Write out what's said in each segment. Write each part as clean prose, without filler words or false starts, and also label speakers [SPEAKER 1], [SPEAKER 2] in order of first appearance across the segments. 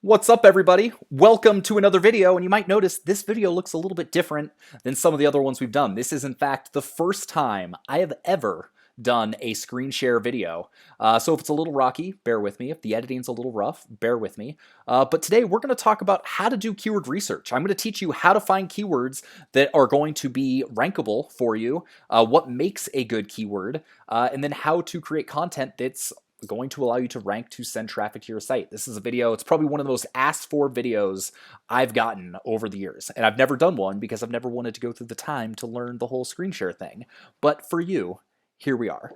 [SPEAKER 1] What's up, everybody? Welcome to another video, and you might notice this video looks a little bit different than some of the other ones we've done. This is, in fact, the first time I have ever done a screen share video. So if it's a little rocky, bear with me. If the editing's a little rough, bear with me. But today we're going to talk about how to do keyword research. I'm going to teach you how to find keywords that are going to be rankable for you, what makes a good keyword, and then how to create content that's going to allow you to rank to send traffic to your site. This is a video, it's probably one of the most asked for videos I've gotten over the years. And I've never done one because I've never wanted to go through the time to learn the whole screen share thing. But for you, here we are.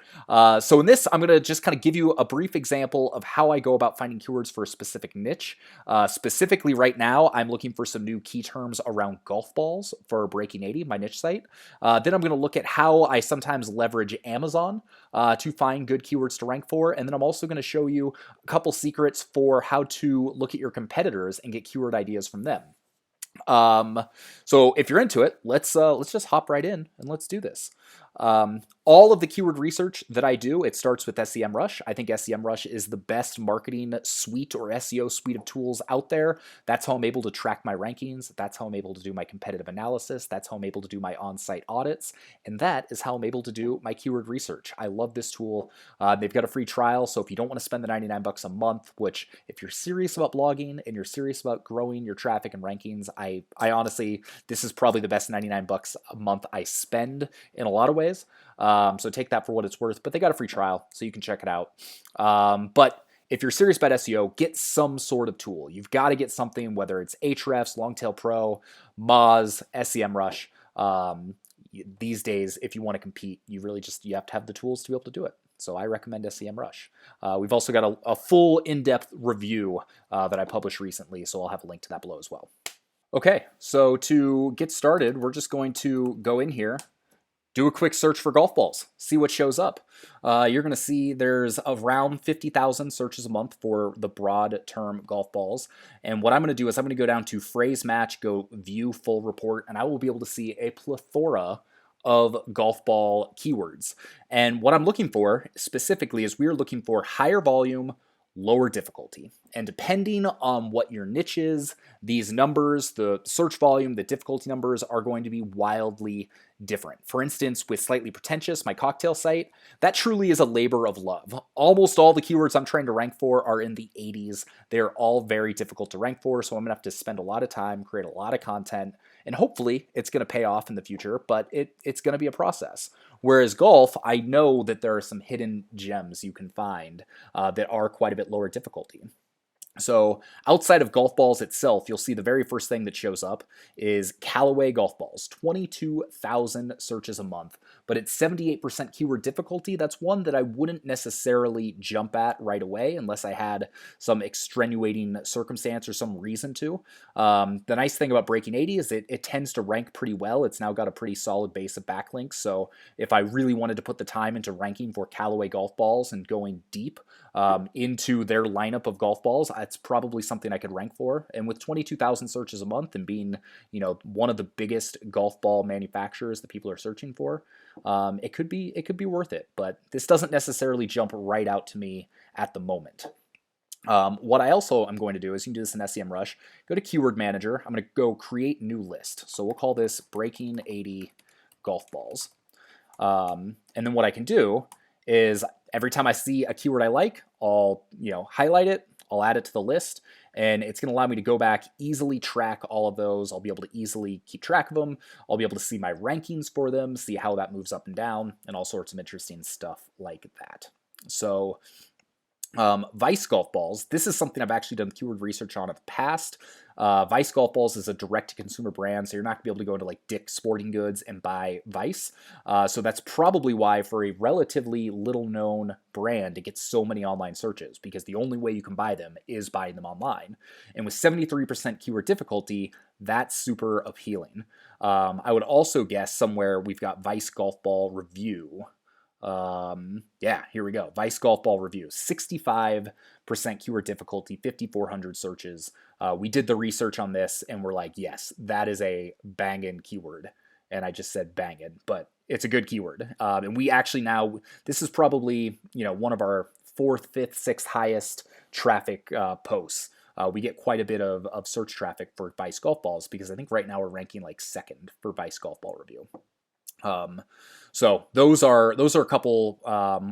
[SPEAKER 1] So in this, I'm going to just kind of give you a brief example of how I go about finding keywords for a specific niche. Specifically right now, I'm looking for some new key terms around golf balls for Breaking 80, my niche site. Then I'm going to look at how I sometimes leverage Amazon to find good keywords to rank for. And then I'm also going to show you a couple secrets for how to look at your competitors and get keyword ideas from them. So if you're into it, let's just hop right in and let's do this. All of the keyword research that I do, it starts with SEMrush. I think SEMrush is the best marketing suite or SEO suite of tools out there. That's how I'm able to track my rankings. That's how I'm able to do my competitive analysis. That's how I'm able to do my on-site audits. And that is how I'm able to do my keyword research. I love this tool. They've got a free trial. So if you don't want to spend the 99 bucks a month, which if you're serious about blogging and you're serious about growing your traffic and rankings, I honestly, this is probably the best 99 bucks a month I spend in a lot of ways. So take that for what it's worth, but they got a free trial, so you can check it out. But if you're serious about SEO, get some sort of tool. You've got to get something, whether it's Ahrefs, Longtail Pro, Moz, SEMrush. These days, if you want to compete, you have to have the tools to be able to do it. So I recommend SEMrush. We've also got a full in-depth review that I published recently, so I'll have a link to that below as well. Okay, so to get started, we're just going to go in here, do a quick search for golf balls, see what shows up. You're going to see there's around 50,000 searches a month for the broad term golf balls. And what I'm going to do is I'm going to go down to phrase match, go view full report, and I will be able to see a plethora of golf ball keywords. And what I'm looking for specifically is we're looking for higher volume, lower difficulty. And depending on what your niche is, these numbers, the search volume, the difficulty numbers are going to be wildly different. For instance, with Slightly Pretentious, my cocktail site, that truly is a labor of love. Almost all the keywords I'm trying to rank for are in the 80s. They're all very difficult to rank for, so I'm gonna have to spend a lot of time, create a lot of content, and hopefully it's gonna pay off in the future, but it's gonna be a process. Whereas golf, I know that there are some hidden gems you can find that are quite a bit lower difficulty. So outside of golf balls itself, you'll see the very first thing that shows up is Callaway golf balls, 22,000 searches a month, but it's 78% keyword difficulty. That's one that I wouldn't necessarily jump at right away unless I had some extenuating circumstance or some reason to. The nice thing about Breaking 80 is it tends to rank pretty well. It's now got a pretty solid base of backlinks. So if I really wanted to put the time into ranking for Callaway golf balls and going deep into their lineup of golf balls, it's probably something I could rank for. And with 22,000 searches a month and being, one of the biggest golf ball manufacturers that people are searching for, it could be worth it. But this doesn't necessarily jump right out to me at the moment. What I also am going to do is you can do this in SEMrush. Go to Keyword Manager. I'm going to go create new list. So we'll call this Breaking 80 golf balls. And then what I can do is every time I see a keyword I like, I'll highlight it, I'll add it to the list, and it's going to allow me to go back, easily track all of those. I'll be able to easily keep track of them. I'll be able to see my rankings for them, see how that moves up and down, and all sorts of interesting stuff like that. So Vice golf balls. This is something I've actually done keyword research on in the past. Vice golf balls is a direct-to-consumer brand, so you're not going to be able to go into like Dick's Sporting Goods and buy Vice. So that's probably why for a relatively little-known brand, it gets so many online searches, because the only way you can buy them is buying them online. And with 73% keyword difficulty, that's super appealing. I would also guess somewhere we've got Vice golf ball review. Yeah, here we go. Vice golf ball review, 65% keyword difficulty, 5,400 searches. We did the research on this and we're like, yes, that is a bangin' keyword. And I just said bangin', but it's a good keyword. And we actually now, this is probably, one of our 4th, 5th, 6th highest traffic posts we get quite a bit of search traffic for Vice golf balls because I think right now we're ranking like second for Vice golf ball review. So those are a couple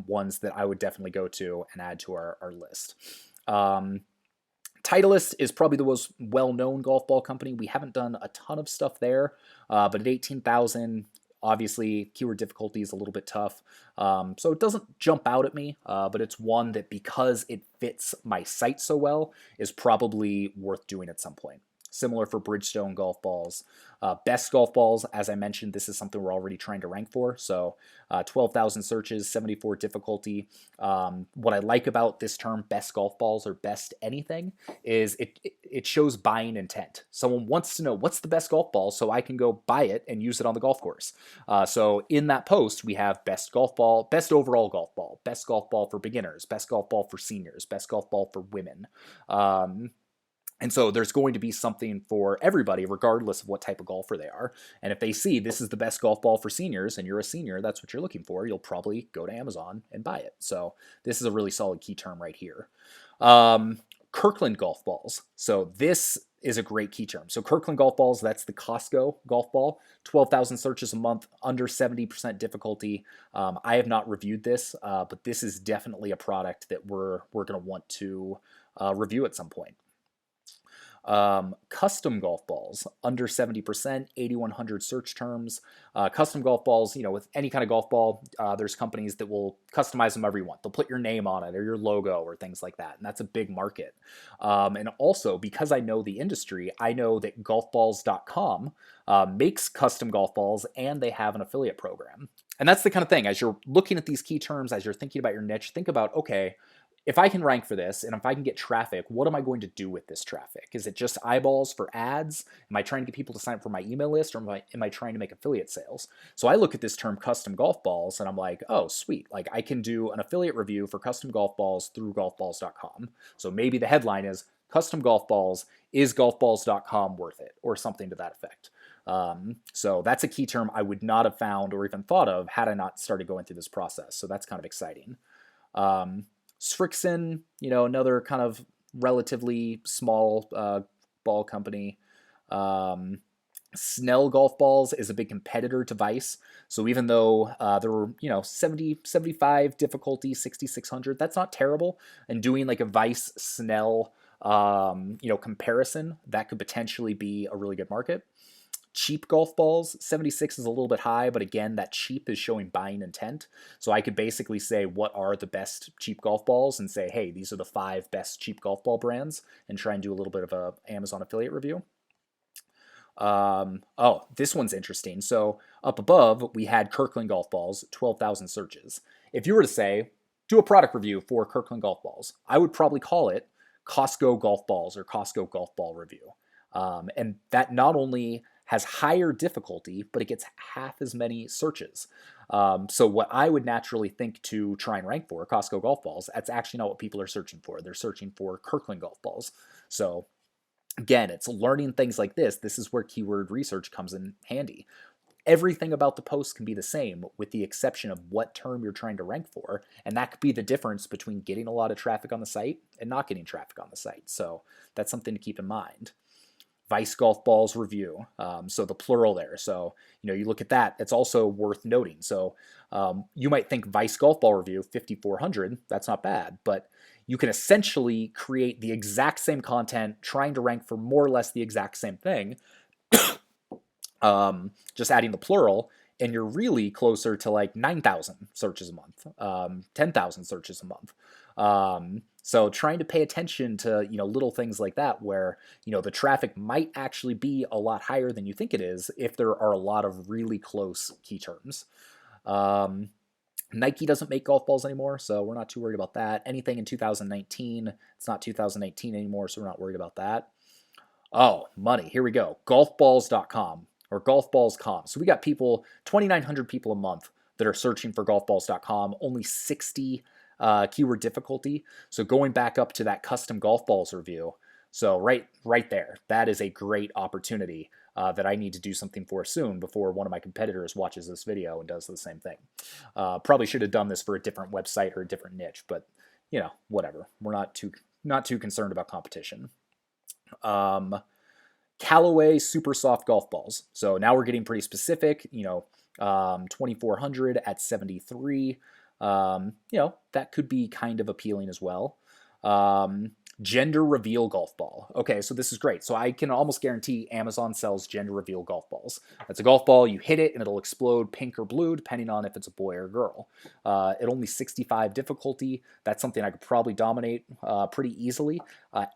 [SPEAKER 1] ones that I would definitely go to and add to our list. Titleist is probably the most well-known golf ball company. We haven't done a ton of stuff there, but at 18,000, obviously keyword difficulty is a little bit tough. So it doesn't jump out at me, but it's one that because it fits my site so well is probably worth doing at some point. Similar for Bridgestone golf balls. Best golf balls, as I mentioned, this is something we're already trying to rank for. So 12,000 searches, 74 difficulty. What I like about this term, best golf balls or best anything, is it shows buying intent. Someone wants to know what's the best golf ball so I can go buy it and use it on the golf course. So in that post, we have best golf ball, best overall golf ball, best golf ball for beginners, best golf ball for seniors, best golf ball for women. And so there's going to be something for everybody, regardless of what type of golfer they are. And if they see this is the best golf ball for seniors and you're a senior, that's what you're looking for, you'll probably go to Amazon and buy it. So this is a really solid key term right here. Kirkland golf balls. So this is a great key term. So Kirkland golf balls, that's the Costco golf ball, 12,000 searches a month, under 70% difficulty. I have not reviewed this, but this is definitely a product that we're going to want to review at some point. Custom golf balls, under 70%, 8,100 search terms. Custom golf balls, with any kind of golf ball, there's companies that will customize them however you want. They'll put your name on it or your logo or things like that, and that's a big market. And also, because I know the industry, I know that golfballs.com makes custom golf balls, and they have an affiliate program. And that's the kind of thing, as you're looking at these key terms, as you're thinking about your niche, think about, okay, if I can rank for this and if I can get traffic, what am I going to do with this traffic? Is it just eyeballs for ads? Am I trying to get people to sign up for my email list, or am I trying to make affiliate sales? So I look at this term custom golf balls and I'm like, oh, sweet. Like I can do an affiliate review for custom golf balls through golfballs.com. So maybe the headline is custom golf balls, is golfballs.com worth it? Or something to that effect. So that's a key term I would not have found or even thought of had I not started going through this process. So that's kind of exciting. Strixon, another kind of relatively small ball company. Snell golf balls is a big competitor to Vice. So even though there were, 70, 75 difficulty, 6,600, that's not terrible. And doing like a Vice Snell, comparison, that could potentially be a really good market. Cheap golf balls, 76 is a little bit high, but again, that cheap is showing buying intent. So I could basically say, what are the best cheap golf balls, and say, hey, these are the 5 best cheap golf ball brands, and try and do a little bit of a Amazon affiliate review. Oh, this one's interesting. So up above, we had Kirkland golf balls, 12,000 searches. If you were to say, do a product review for Kirkland golf balls, I would probably call it Costco golf balls or Costco golf ball review. And that not only has higher difficulty, but it gets half as many searches. So what I would naturally think to try and rank for, Costco golf balls, that's actually not what people are searching for. They're searching for Kirkland golf balls. So again, it's learning things like this. This is where keyword research comes in handy. Everything about the post can be the same with the exception of what term you're trying to rank for. And that could be the difference between getting a lot of traffic on the site and not getting traffic on the site. So that's something to keep in mind. Vice golf balls review. So the plural there. So, you look at that, it's also worth noting. So you might think Vice golf ball review, 5,400, that's not bad, but you can essentially create the exact same content trying to rank for more or less the exact same thing, just adding the plural, and you're really closer to like 9,000 searches a month, 10,000 searches a month. So trying to pay attention to, little things like that where, the traffic might actually be a lot higher than you think it is if there are a lot of really close key terms. Nike doesn't make golf balls anymore, so we're not too worried about that. Anything in 2019, it's not 2018 anymore, so we're not worried about that. Oh, money. Here we go. Golfballs.com or golfballs.com. So we got 2,900 people a month that are searching for golfballs.com, only 60 keyword difficulty. So going back up to that custom golf balls review. So right there, that is a great opportunity that I need to do something for soon before one of my competitors watches this video and does the same thing. Probably should have done this for a different website or a different niche, but whatever. We're not too concerned about competition. Callaway super soft golf balls. So now we're getting pretty specific, 2400 at 73. That could be kind of appealing as well. Gender reveal golf ball. Okay, so this is great. So I can almost guarantee Amazon sells gender reveal golf balls. That's a golf ball, you hit it and it'll explode pink or blue depending on if it's a boy or a girl. At only 65 difficulty, that's something I could probably dominate pretty easily.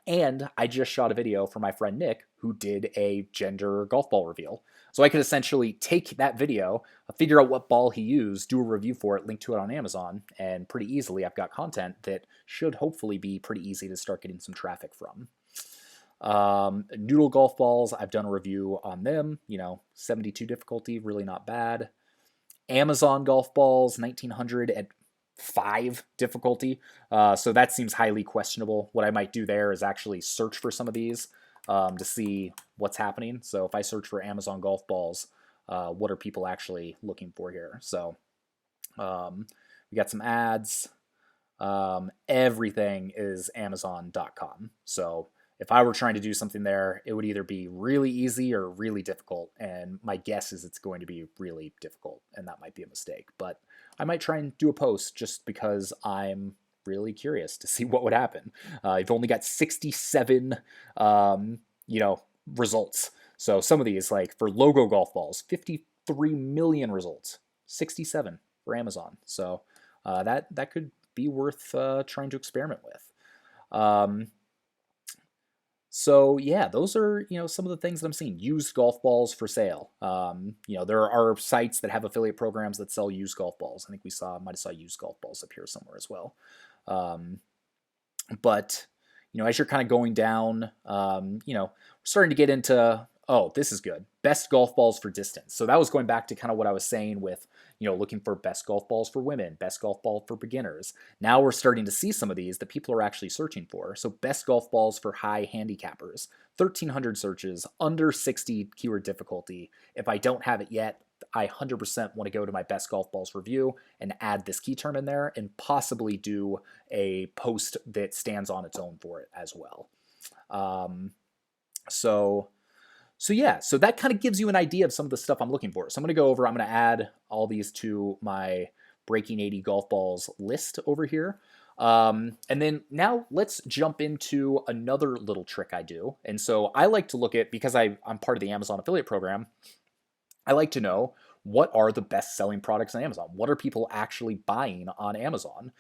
[SPEAKER 1] And I just shot a video for my friend Nick who did a gender golf ball reveal. So I could essentially take that video, figure out what ball he used, do a review for it, link to it on Amazon, and pretty easily I've got content that should hopefully be pretty easy to start getting some traffic from. Noodle golf balls, I've done a review on them, 72 difficulty, really not bad. Amazon golf balls, 1900 at 5 difficulty. So that seems highly questionable. What I might do there is actually search for some of these to see what's happening. So if I search for Amazon golf balls, what are people actually looking for here? So we got some ads. Everything is Amazon.com. So if I were trying to do something there, it would either be really easy or really difficult. And my guess is it's going to be really difficult, and that might be a mistake. But I might try and do a post just because I'm really curious to see what would happen. You've only got 67, results. So some of these, like for logo golf balls, 53 million results, 67 for Amazon. So that could be worth trying to experiment with. So yeah, those are some of the things that I'm seeing. Used golf balls for sale. There are sites that have affiliate programs that sell used golf balls. I think might have saw used golf balls up here somewhere as well. But as you're kind of going down, we're starting to get into, oh, this is good. Best golf balls for distance. So that was going back to kind of what I was saying with, looking for best golf balls for women, best golf ball for beginners. Now we're starting to see some of these that people are actually searching for. So best golf balls for high handicappers, 1,300 searches, under 60 keyword difficulty. If I don't have it yet, I 100% want to go to my best golf balls review and add this key term in there and possibly do a post that stands on its own for it as well. So that kind of gives you an idea of some of the stuff I'm looking for. So I'm going to add all these to my Breaking 80 golf balls list over here. And then now let's jump into another little trick I do. And so I like to look at, because I'm part of the Amazon affiliate program, I like to know what are the best selling products on Amazon? What are people actually buying on Amazon?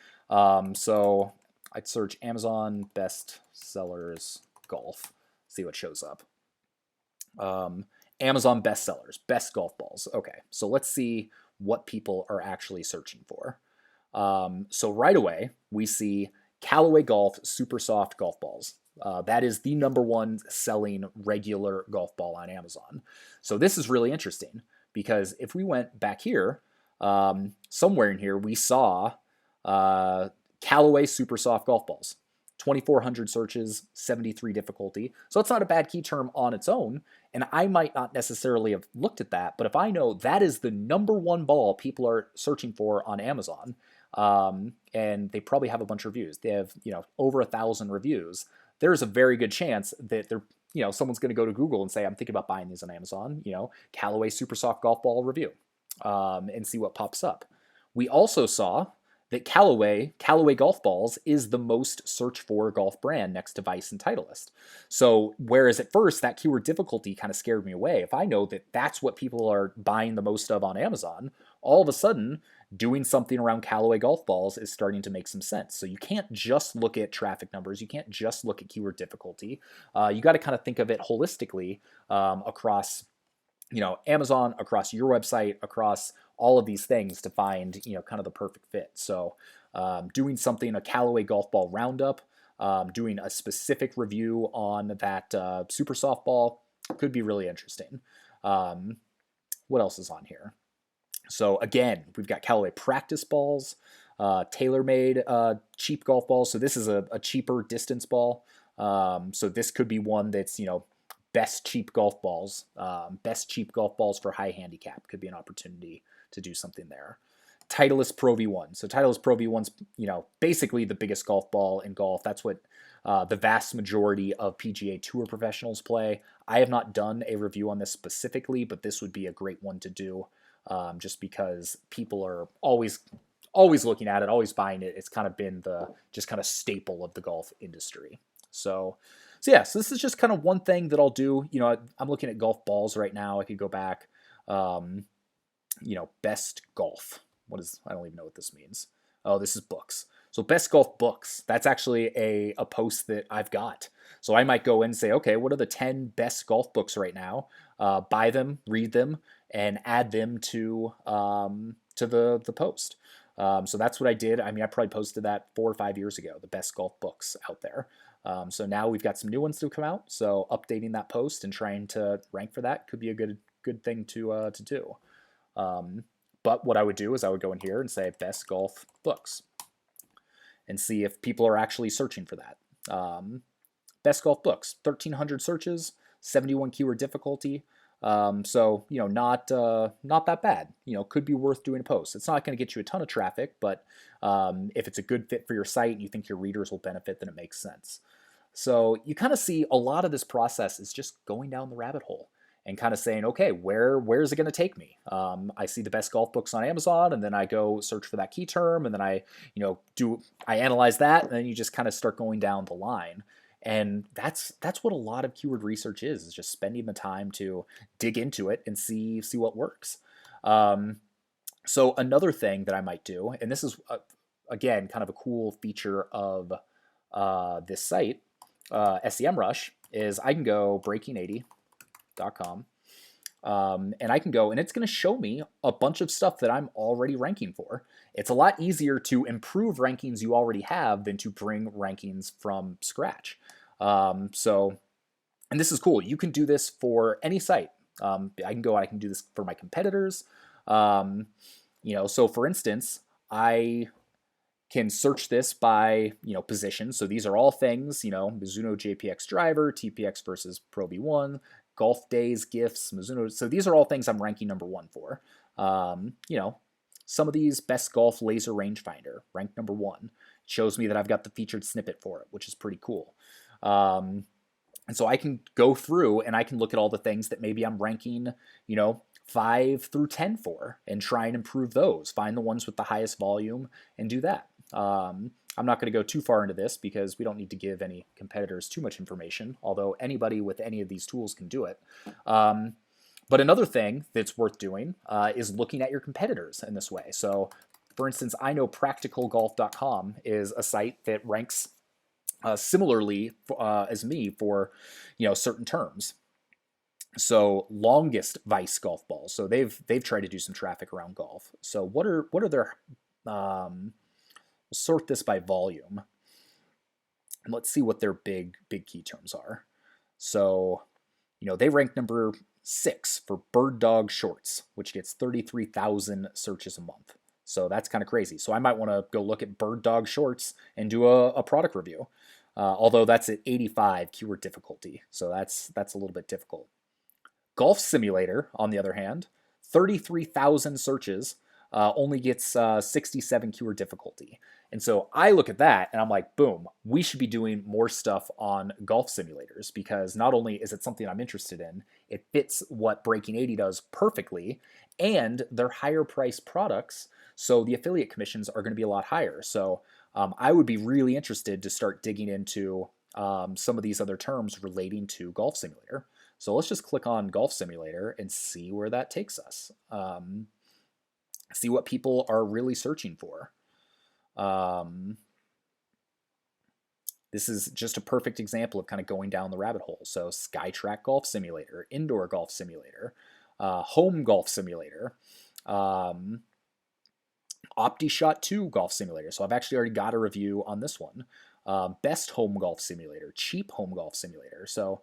[SPEAKER 1] So I'd search Amazon best sellers golf, see what shows up. Amazon bestsellers, best golf balls. Okay, so let's see what people are actually searching for. So right away, we see Callaway Golf Super Soft Golf Balls. That is the #1 selling regular golf ball on Amazon. So this is really interesting because if we went back here, somewhere in here, we saw Callaway Super Soft Golf Balls. 2,400 searches, 73 difficulty. So it's not a bad key term on its own. And I might not necessarily have looked at that, but if I know that is the #1 ball people are searching for on Amazon, and they probably have a bunch of reviews. They have, over 1,000 reviews. There's a very good chance that someone's going to go to Google and say, I'm thinking about buying these on Amazon, Callaway Super Soft Golf Ball review, and see what pops up. We also saw that Callaway golf balls is the most searched for golf brand next to Vice and Titleist. So whereas at first that keyword difficulty kind of scared me away, if I know that that's what people are buying the most of on Amazon, all of a sudden doing something around Callaway golf balls is starting to make some sense. So you can't just look at traffic numbers. You can't just look at keyword difficulty. You got to kind of think of it holistically across Amazon, across your website, across all of these things to find, kind of the perfect fit. So doing something, a Callaway golf ball roundup, doing a specific review on that super softball could be really interesting. What else is on here? So again, we've got Callaway practice balls, tailor-made cheap golf balls. So this is a cheaper distance ball. So this could be one that's, best cheap golf balls for high handicap could be an opportunity to do something there. Titleist Pro V1. So Titleist Pro V1's, basically the biggest golf ball in golf. That's what the vast majority of PGA Tour professionals play. I have not done a review on this specifically, but this would be a great one to do, just because people are always looking at it, always buying it. It's kind of been the just kind of staple of the golf industry. So yeah, so this is just kind of one thing that I'll do. I'm looking at golf balls right now. I could go back, best golf. I don't even know what this means. Oh, this is books. So best golf books. That's actually a post that I've got. So I might go in and say, okay, what are the 10 best golf books right now? Buy them, read them, and add them to the post. So that's what I did. I mean, I probably posted that 4 or 5 years ago, the best golf books out there. So now we've got some new ones to come out. So updating that post and trying to rank for that could be a good thing to do. But what I would do is I would go in here and say best golf books and see if people are actually searching for that. Best golf books, 1,300 searches, 71 keyword difficulty. So not that bad. Could be worth doing a post. It's not going to get you a ton of traffic, but if it's a good fit for your site and you think your readers will benefit, then it makes sense. So you kind of see a lot of this process is just going down the rabbit hole and kind of saying, okay, where is it going to take me? I see the best golf books on Amazon, and then I go search for that key term, and then I analyze that, and then you just kind of start going down the line. And that's what a lot of keyword research is just spending the time to dig into it and see what works. So another thing that I might do, and this is again kind of a cool feature of this site, SEMrush, is I can go breaking80.com, and I can go and it's going to show me a bunch of stuff that I'm already ranking for. It's a lot easier to improve rankings you already have than to bring rankings from scratch. And this is cool. You can do this for any site. I can do this for my competitors. So for instance, I can search this by, position. So these are all things, Mizuno JPX driver, TPX versus Pro V1, golf days, gifts, Mizuno. So these are all things I'm ranking number 1 for. Some of these, best golf laser rangefinder, ranked number 1. Shows me that I've got the featured snippet for it, which is pretty cool. And so I can go through and I can look at all the things that maybe I'm ranking, 5 through 10 for and try and improve those. Find the ones with the highest volume and do that. I'm not going to go too far into this because we don't need to give any competitors too much information, although anybody with any of these tools can do it. But another thing that's worth doing is looking at your competitors in this way. So, for instance, I know practicalgolf.com is a site that ranks similarly as me for certain terms. So longest Vice golf balls. So they've tried to do some traffic around golf. So what are their sort this by volume. And let's see what their big key terms are. So, they rank number 6 for bird dog shorts, which gets 33,000 searches a month. So that's kind of crazy. So I might want to go look at bird dog shorts and do a product review. Although that's at 85 keyword difficulty. So that's a little bit difficult. Golf Simulator, on the other hand, 33,000 searches, only gets 67 keyword difficulty. And so I look at that and I'm like, boom, we should be doing more stuff on golf simulators because not only is it something I'm interested in, it fits what Breaking 80 does perfectly, and they're higher priced products, so the affiliate commissions are going to be a lot higher. So I would be really interested to start digging into some of these other terms relating to Golf Simulator. So let's just click on Golf Simulator and see where that takes us. See what people are really searching for. This is just a perfect example of kind of going down the rabbit hole. So SkyTrack Golf Simulator, Indoor Golf Simulator, Home Golf Simulator, OptiShot 2 Golf Simulator. So I've actually already got a review on this one. Best Home Golf Simulator, Cheap Home Golf Simulator. So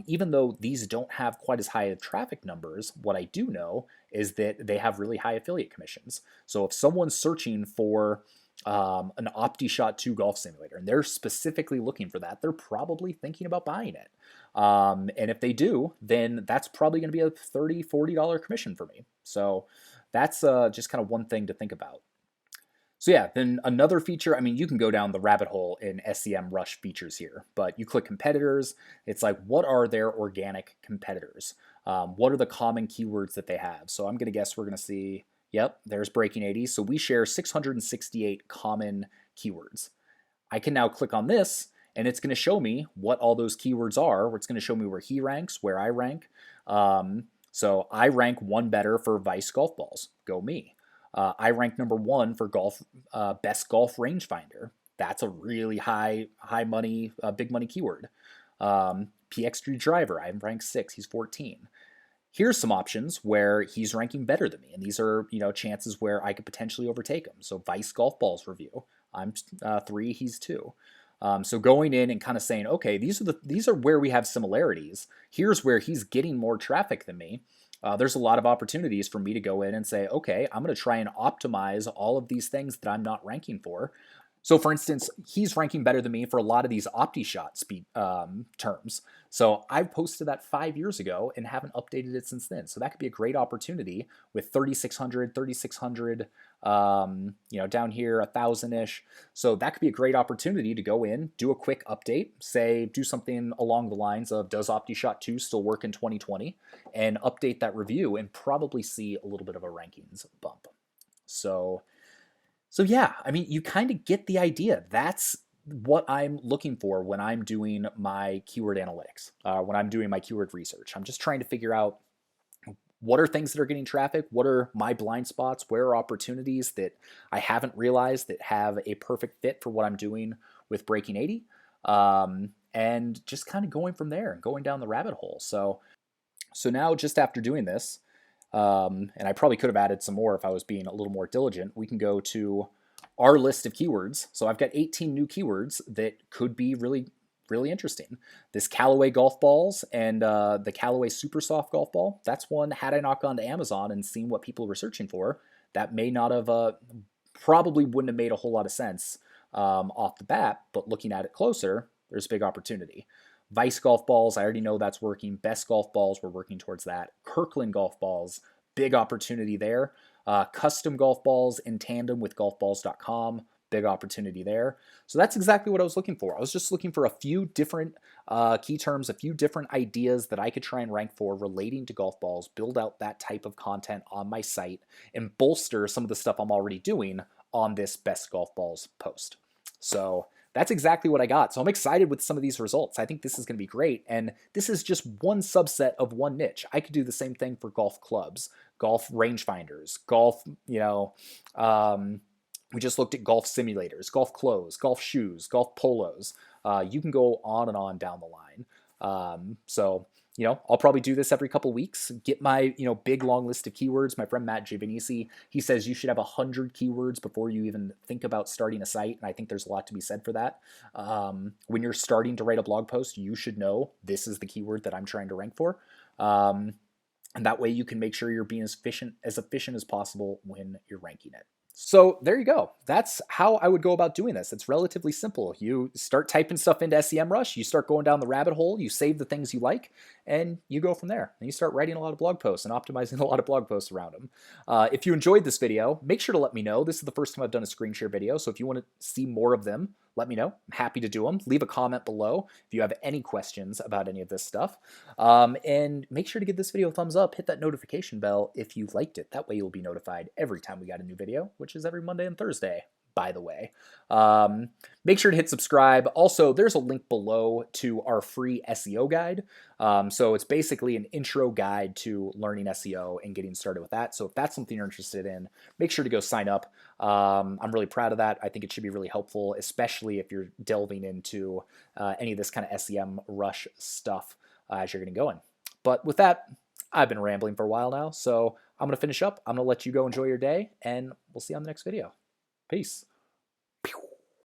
[SPEAKER 1] even though these don't have quite as high of traffic numbers, what I do know is that they have really high affiliate commissions. So if someone's searching for an OptiShot 2 Golf Simulator and they're specifically looking for that, they're probably thinking about buying it. And if they do, then that's probably going to be a $30-$40 commission for me. So that's just kind of one thing to think about. So yeah, then another feature, I mean, you can go down the rabbit hole in SEMrush features here, but you click competitors. It's like, what are their organic competitors? What are the common keywords that they have? So I'm going to guess we're going to see, yep, there's Breaking 80. So we share 668 common keywords. I can now click on this and it's going to show me what all those keywords are. It's going to show me where he ranks, where I rank. So I rank one better for Vice golf balls. Go me. I rank number one for best golf rangefinder. That's a really high money, big money keyword. PX3 driver, I'm ranked 6. He's 14. Here's some options where he's ranking better than me, and these are chances where I could potentially overtake him. So Vice golf balls review, I'm 3, he's 2. So going in and kind of saying, okay, these are where we have similarities. Here's where he's getting more traffic than me. There's a lot of opportunities for me to go in and say, okay, I'm going to try and optimize all of these things that I'm not ranking for. So for instance, he's ranking better than me for a lot of these OptiShot speed terms. So I posted that 5 years ago and haven't updated it since then. So that could be a great opportunity with 3,600, down here 1,000-ish. So that could be a great opportunity to go in, do a quick update, say do something along the lines of, does OptiShot 2 still work in 2020? And update that review and probably see a little bit of a rankings bump. So yeah, I mean, you kind of get the idea. That's what I'm looking for when I'm doing my keyword analytics, when I'm doing my keyword research. I'm just trying to figure out what are things that are getting traffic, what are my blind spots, where are opportunities that I haven't realized that have a perfect fit for what I'm doing with Breaking 80, and just kind of going from there and going down the rabbit hole. So now just after doing this, and I probably could have added some more if I was being a little more diligent, we can go to our list of keywords. So I've got 18 new keywords that could be really, really interesting. This Callaway golf balls and the Callaway Super Soft golf ball, that's one, had I not gone to Amazon and seen what people were searching for, that may not have, probably wouldn't have made a whole lot of sense off the bat, but looking at it closer, there's a big opportunity. Vice golf balls, I already know that's working. Best golf balls, we're working towards that. Kirkland golf balls, big opportunity there. Custom golf balls in tandem with golfballs.com, big opportunity there. So that's exactly what I was looking for. I was just looking for a few different key terms, a few different ideas that I could try and rank for relating to golf balls, build out that type of content on my site, and bolster some of the stuff I'm already doing on this best golf balls post. So that's exactly what I got. So I'm excited with some of these results. I think this is going to be great. And this is just one subset of one niche. I could do the same thing for golf clubs, golf rangefinders, golf, we just looked at golf simulators, golf clothes, golf shoes, golf polos. You can go on and on down the line. I'll probably do this every couple weeks, get my, big long list of keywords. My friend Matt Giovanisi, he says you should have 100 keywords before you even think about starting a site. And I think there's a lot to be said for that. When you're starting to write a blog post, you should know this is the keyword that I'm trying to rank for. And that way you can make sure you're being as efficient as possible when you're ranking it. So there you go. That's how I would go about doing this. It's relatively simple. You start typing stuff into SEMrush, you start going down the rabbit hole, you save the things you like, and you go from there. And you start writing a lot of blog posts and optimizing a lot of blog posts around them. If you enjoyed this video, make sure to let me know. This is the first time I've done a screen share video, so if you want to see more of them, let me know. I'm happy to do them. Leave a comment below if you have any questions about any of this stuff. And make sure to give this video a thumbs up. Hit that notification bell if you liked it. That way you'll be notified every time we got a new video, which is every Monday and Thursday, by the way. Make sure to hit subscribe. Also, there's a link below to our free SEO guide. So it's basically an intro guide to learning SEO and getting started with that. So if that's something you're interested in, make sure to go sign up. I'm really proud of that. I think it should be really helpful, especially if you're delving into any of this kind of SEMrush stuff as you're getting going. But with that, I've been rambling for a while now, so I'm going to finish up. I'm going to let you go enjoy your day, and we'll see you on the next video. Peace.